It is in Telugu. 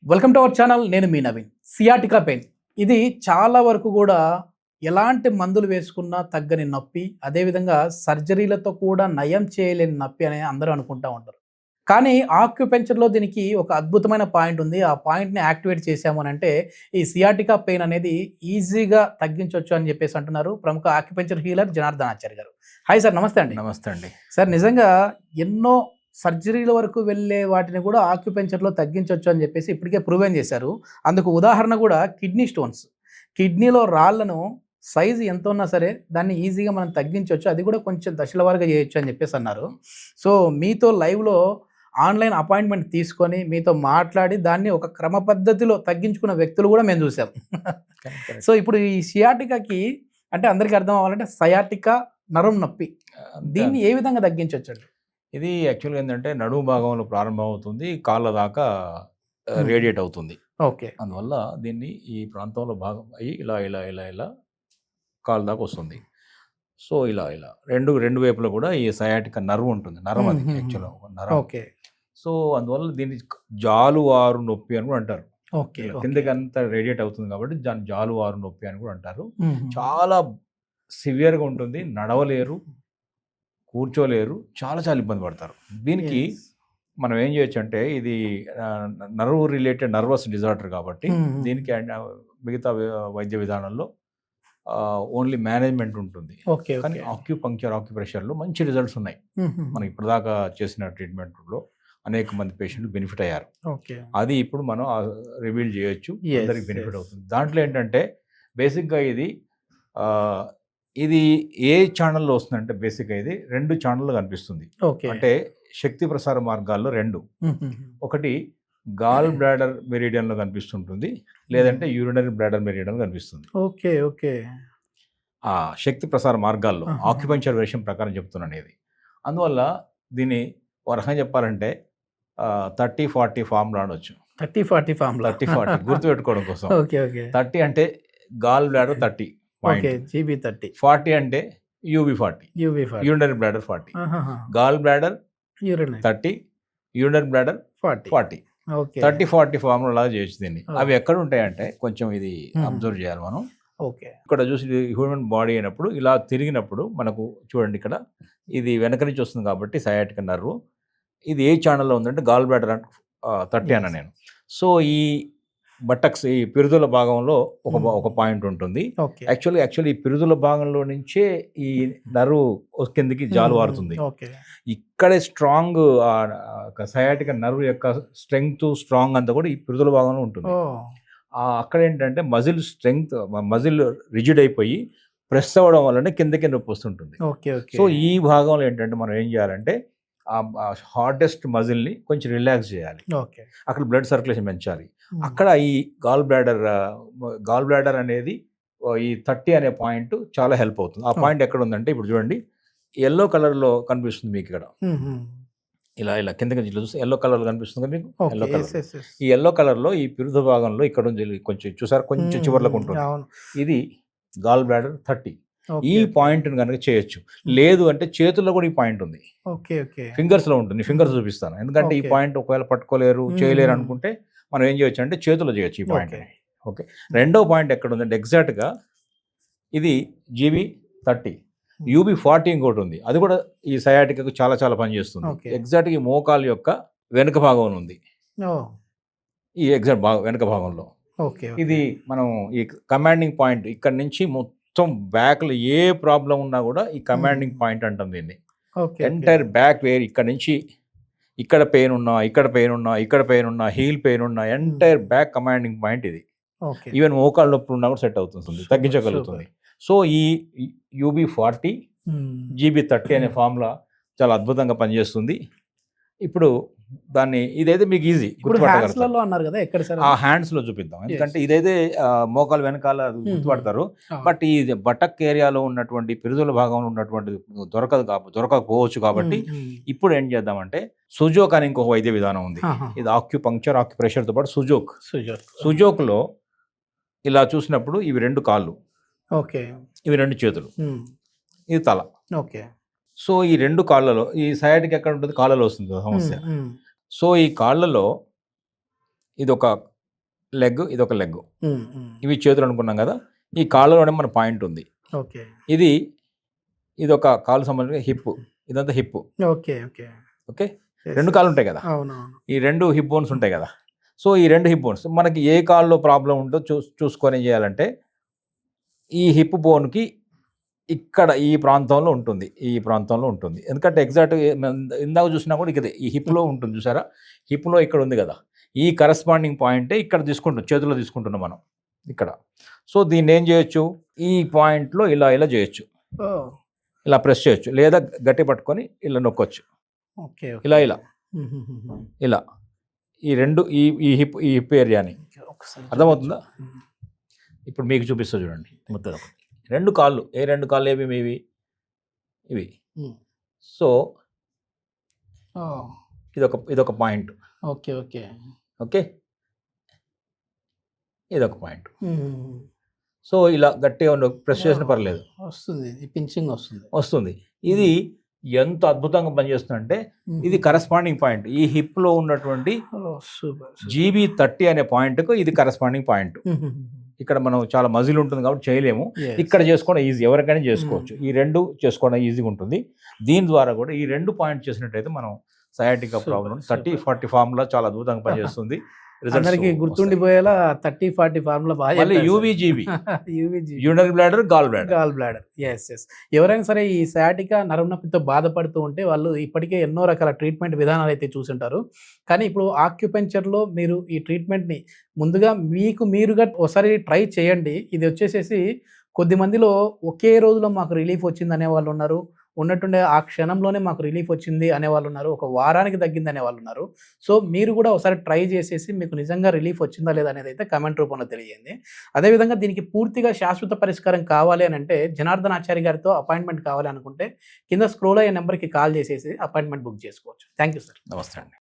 Welcome to our channel. నేను మీ నవీన్. సియాటికా పెయిన్ ఇది చాలా వరకు కూడా ఎలాంటి మందులు వేసుకున్నా తగ్గని నొప్పి, అదేవిధంగా సర్జరీలతో కూడా నయం చేయలేని నొప్పి అని అందరూ అనుకుంటూ ఉంటారు. కానీ ఆక్యుపెంచర్లో దీనికి ఒక అద్భుతమైన పాయింట్ ఉంది. ఆ పాయింట్ని యాక్టివేట్ చేసాము అని అంటే ఈ సియాటికా పెయిన్ అనేది ఈజీగా తగ్గించవచ్చు అని చెప్పేసి అంటున్నారు ప్రముఖ ఆక్యుపెంచర్ హీలర్ జనార్దన్ ఆచార్య గారు. హాయ్ సార్, నమస్తే అండి. నమస్తే అండి. సార్, నిజంగా ఎన్నో సర్జరీల వరకు వెళ్ళే వాటిని కూడా ఆక్యుపెంచర్లో తగ్గించవచ్చు అని చెప్పేసి ఇప్పటికే ప్రూవెన్ చేశారు. అందుకు ఉదాహరణ కూడా కిడ్నీ స్టోన్స్. కిడ్నీలో రాళ్లను సైజు ఎంత ఉన్నా సరే దాన్ని ఈజీగా మనం తగ్గించవచ్చు, అది కూడా కొంచెం దశల వారీగా చేయొచ్చు అని చెప్పేసి అన్నారు. సో మీతో లైవ్లో ఆన్లైన్ అపాయింట్మెంట్ తీసుకొని మీతో మాట్లాడి దాన్ని ఒక క్రమ పద్ధతిలో తగ్గించుకున్న వ్యక్తులు కూడా మేము చూసాం. సో ఇప్పుడు ఈ సియాటికాకి అంటే అందరికీ అర్థం అవ్వాలంటే సయాటికా నరం నొప్పి, దీన్ని ఏ విధంగా తగ్గించవచ్చు అండి? ఇది యాక్చువల్గా ఏంటంటే నడుము భాగంలో ప్రారంభం అవుతుంది, కాళ్ళ దాకా రేడియేట్ అవుతుంది. ఓకే. అందువల్ల దీన్ని ఈ ప్రాంతంలో భాగం అయ్యి ఇలా ఇలా ఇలా ఇలా కాళ్ళ దాకా వస్తుంది. సో ఇలా ఇలా రెండు వైపులో కూడా ఈ సయాటిక నర్వ్ ఉంటుంది. నరం అది యాక్చువల్గా నరం. ఓకే. సో అందువల్ల దీన్ని జాలువారు నొప్పి అని కూడా అంటారు. ఓకే. కిందకి అంతా రేడియేట్ అవుతుంది కాబట్టి దాన్ని జాలువారు నొప్పి అని కూడా అంటారు. చాలా సివియర్గా ఉంటుంది, నడవలేరు, కూర్చోలేరు, చాలా చాలా ఇబ్బంది పడతారు. దీనికి మనం ఏం చేయొచ్చు అంటే ఇది నర్వ్ రిలేటెడ్ నర్వస్ డిజార్డర్ కాబట్టి దీనికి మిగతా వైద్య విధానంలో ఓన్లీ మేనేజ్మెంట్ ఉంటుంది. కానీ ఆక్యుప్రెషర్లో మంచి రిజల్ట్స్ ఉన్నాయి. మనం ఇప్పటిదాకా చేసిన ట్రీట్మెంట్లో అనేక మంది పేషెంట్లు బెనిఫిట్ అయ్యారు. అది ఇప్పుడు మనం రివీల్ చేయొచ్చు, అందరికి బెనిఫిట్ అవుతుంది. దాంట్లో ఏంటంటే బేసిక్గా ఇది ఏ ఛానల్లో వస్తుందంటే బేసిక్గా ఇది 2 ఛానళ్ళు కనిపిస్తుంది. అంటే శక్తి ప్రసార మార్గాల్లో 2. ఒకటి గాల్ బ్లాడర్ మెరిడియన్లో కనిపిస్తుంటుంది, లేదంటే యూరినరీ బ్లాడర్ మెరిడియన్ కనిపిస్తుంది. ఓకే. ఓకే. ఆ శక్తి ప్రసార మార్గాల్లో ఆక్యుపెంచర్ వేరియేషన్ ప్రకారం చెప్తున్నాను ఇది. అందువల్ల దీన్ని ఒక రకంగా చెప్పాలంటే 30-40 ఫార్ములా అనొచ్చు. 30-40 ఫార్ములా, 30-40 గుర్తుపెట్టుకోవడం కోసం. 30 అంటే గాల్ బ్లాడర్ 30 GB30, 40 అంటే UB40 urinary bladder 40, gall bladder 30, urinary bladder 40. 30-40 formula చేయొచ్చు దీన్ని. అవి ఎక్కడ ఉంటాయంటే కొంచెం ఇది అబ్జర్వ్ చేయాలి మనం. ఇక్కడ చూసి హ్యూమన్ బాడీ అయినప్పుడు ఇలా తిరిగినప్పుడు మనకు చూడండి, ఇక్కడ ఇది వెనక నుంచి వస్తుంది కాబట్టి సయాటిక నర్వ్. ఇది ఏ ఛానల్లో ఉందంటే గాల్ బ్లాడర్ 30 అన్న నేను. సో ఈ బటక్స్, ఈ పిరుదుల భాగంలో ఒక పాయింట్ ఉంటుంది. యాక్చువల్లీ ఈ పిరుదుల భాగంలో నుంచే ఈ నర్వ్ కిందకి జాలువారుతుంది. ఇక్కడే స్ట్రాంగ్ సయాటిక నర్వ్ యొక్క స్ట్రాంగ్ అంతా కూడా ఈ పిరుదుల భాగంలో ఉంటుంది. అక్కడ ఏంటంటే మజిల్ రిజిడ్ అయిపోయి ప్రెస్ అవ్వడం వల్లనే కిందకి నొప్పి వస్తుంటుంది. సో ఈ భాగంలో ఏంటంటే మనం ఏం చేయాలంటే ఆ హార్డెస్ట్ మజిల్ని కొంచెం రిలాక్స్ చేయాలి. అక్కడ బ్లడ్ సర్క్యులేషన్ పెంచాలి. అక్కడ ఈ గాల్ బ్లాడర్ అనేది ఈ 30 అనే పాయింట్ చాలా హెల్ప్ అవుతుంది. ఆ పాయింట్ ఎక్కడ ఉందంటే ఇప్పుడు చూడండి, ఎల్లో కలర్లో కనిపిస్తుంది మీకు ఇక్కడ. ఇలా ఇలా కిందకి చూస్తే ఎల్లో కలర్లో కనిపిస్తుంది మీకు. ఎల్లో కలర్, ఈ ఎల్లో కలర్లో ఈ పిరుదు భాగంలో ఇక్కడ కొంచెం చూసారు, కొంచెం చివర్లకు ఉంటుంది. ఇది గాల్ బ్లాడర్ 30. ఈ పాయింట్ కనుక చేయొచ్చు. లేదు అంటే చేతుల్లో కూడా ఈ పాయింట్ ఉంది, ఫింగర్స్ లో ఉంటుంది. ఫింగర్స్ చూపిస్తాను, ఎందుకంటే ఈ పాయింట్ ఒకవేళ పట్టుకోలేరు, చేయలేరు అనుకుంటే మనం ఏం చేయొచ్చు అంటే చేతుల్లో చేయొచ్చు ఈ పాయింట్. ఓకే. రెండో పాయింట్ ఎక్కడ ఉందంటే ఎగ్జాక్ట్గా ఇది GB30, UB40 ఇంకోటి ఉంది. అది కూడా ఈ సయాటికాకు చాలా చాలా పనిచేస్తుంది. ఎగ్జాక్ట్గా ఈ మోకాలు యొక్క వెనుక భాగం ఉంది, ఈ ఎగ్జాక్ట్ వెనుక భాగంలో. ఇది మనం ఈ కమాండింగ్ పాయింట్ ఇక్కడ నుంచి మొత్తం బ్యాక్లో ఏ ప్రాబ్లం ఉన్నా కూడా ఈ కమాండింగ్ పాయింట్ అంటాం దీన్ని. ఎంటైర్ బ్యాక్ వేర్ ఇక్కడ నుంచి ఇక్కడ పెయిన్ ఉన్నా, ఇక్కడ పెయిన్ ఉన్నా, ఇక్కడ పెయిన్ ఉన్నా, హీల్ పెయిన్ ఉన్నా, ఎంటైర్ బ్యాక్ కమాండింగ్ పాయింట్ ఇది. ఈవెన్ మోకాళ్ళ నొప్పి ఉన్నా కూడా సెట్ అవుతుంది, తగ్గించగలుగుతుంది. సో ఈ UB40 GB30 అనే ఫార్ములా చాలా అద్భుతంగా పనిచేస్తుంది. ఇప్పుడు దాన్ని ఇదైతే మీకు ఈజీ గుర్తుపట్టగలుగుతారు. ఆ హ్యాండ్స్లో చూపిద్దాం, ఎందుకంటే ఇదైతే మోకాలు వెనకాల గుర్తుపడతారు. బట్ ఈ బటక్ ఏరియాలో ఉన్నటువంటి పిరుదుల భాగంలో ఉన్నటువంటి దొరకకపోవచ్చు కాబట్టి ఇప్పుడు ఏం చేద్దామంటే సుజోక్ అని ఇంకొక వైద్య విధానం ఉంది. ఇది ఆక్యుప్రెషర్తో పాటు సుజోక్లో ఇలా చూసినప్పుడు ఇవి 2 కాళ్ళు, ఇవి 2 చేతులు, ఇది తల. సో ఈ 2 కాళ్ళలో ఈ సయాటిక్ ఎక్కడ ఉంటుంది, కాళ్ళలో వస్తుంది సమస్య. సో ఈ కాళ్ళలో ఇది ఒక లెగ్, ఇది ఒక లెగ్. ఇవి చేతులు అనుకున్నాం కదా. ఈ కాళ్ళలోనే మన పాయింట్ ఉంది. ఓకే. ఇది ఒక కాలు సంబంధించిన హిప్, ఇదంతా హిప్. ఓకే. ఓకే. ఓకే. 2 కాళ్ళు ఉంటాయి కదా. అవునవును. ఈ 2 హిప్ బోన్స్ ఉంటాయి కదా. సో ఈ 2 హిప్ బోన్స్ మనకి ఏ కాల్లో ప్రాబ్లం ఉందో చూసుకొని ఏం చేయాలంటే, ఈ హిప్ బోన్కి ఇక్కడ ఈ ప్రాంతంలో ఉంటుంది, ఎందుకంటే ఎగ్జాక్ట్ ఇందాక చూసినా కూడా ఇక్కడ ఈ హిప్లో ఉంటుంది చూసారా, హిప్లో ఇక్కడ ఉంది కదా, ఈ కరస్పాండింగ్ పాయింటే ఇక్కడ తీసుకుంటాం, చేతిలో తీసుకుంటున్నాం మనం ఇక్కడ. సో దీన్ని ఏం చేయొచ్చు, ఈ పాయింట్లో ఇలా చేయొచ్చు, ఇలా ప్రెస్ చేయొచ్చు, లేదా గట్టి పట్టుకొని ఇలా నొక్కొచ్చు. ఓకే. ఇలా ఈ 2 ఈ హిప్ ఏరియాని. అర్థమవుతుందా? ఇప్పుడు మీకు చూపిస్తా చూడండి. మొత్తం 2 కాళ్ళు, 2 కాళ్ళు ఏవి ఇవి. సో ఇదొక పాయింట్. ఓకే. ఓకే. ఓకే, ఇదొక పాయింట్. సో ఇలా గట్టిగా ప్రెస్ చేసిన పర్లేదు, వస్తుంది, పించింగ్ వస్తుంది. ఇది ఎంత అద్భుతంగా పనిచేస్తుందంటే, ఇది కరస్పాండింగ్ పాయింట్. ఈ హిప్లో ఉన్నటువంటి GB30 అనే పాయింట్కు ఇది కరస్పాండింగ్ పాయింట్. ఇక్కడ మనం చాలా మజిల్ ఉంటుంది కాబట్టి చేయలేము, ఇక్కడ చేసుకోవడం ఈజీ, ఎవరికైనా చేసుకోవచ్చు. ఈ 2 చేసుకోవడం ఈజీగా ఉంటుంది. దీని ద్వారా కూడా ఈ 2 పాయింట్ చేసినట్టయితే మనం సయాటికా ప్రాబ్లం 30-40 ఫార్ములా చాలా అద్భుతంగా పనిచేస్తుంది. అందరికి గుర్తుండిపోయేలా 30-40 ఫార్ములా బాగా. UVGB, urinary bladder, gall bladder. Yes. ఎవరైనా సరే ఈ సయాటికా నరం నొప్పితో బాధపడుతూ ఉంటే వాళ్ళు ఇప్పటికే ఎన్నో రకాల ట్రీట్మెంట్ విధానాలు అయితే చూసుంటారు. కానీ ఇప్పుడు ఆక్యుపెంచర్లో మీరు ఈ ట్రీట్మెంట్ని ముందుగా మీరుగా ఒకసారి ట్రై చేయండి. ఇది వచ్చేసేసి కొద్ది మందిలో ఒకే రోజులో మాకు రిలీఫ్ వచ్చింది అనే వాళ్ళు ఉన్నారు, ఉన్నట్టుండే ఆ క్షణంలోనే మాకు రిలీఫ్ వచ్చింది అనేవాళ్ళు ఉన్నారు, ఒక వారానికి తగ్గింది అనేవాళ్ళు ఉన్నారు. సో మీరు కూడా ఒకసారి ట్రై చేసేసి మీకు నిజంగా రిలీఫ్ వచ్చిందా లేదా అనేది అయితే కామెంట్ రూపంలో తెలియజేయండి. అదేవిధంగా దీనికి పూర్తిగా శాశ్వత పరిష్కారం కావాలి అని అంటే జనార్దన్ ఆచారి గారితో అపాయింట్మెంట్ కావాలి అనుకుంటే కింద స్క్రోల్ అయ్యే నెంబర్కి కాల్ చేసేసి అపాయింట్మెంట్ బుక్ చేసుకోవచ్చు. Thank you sir. నమస్తే అండి.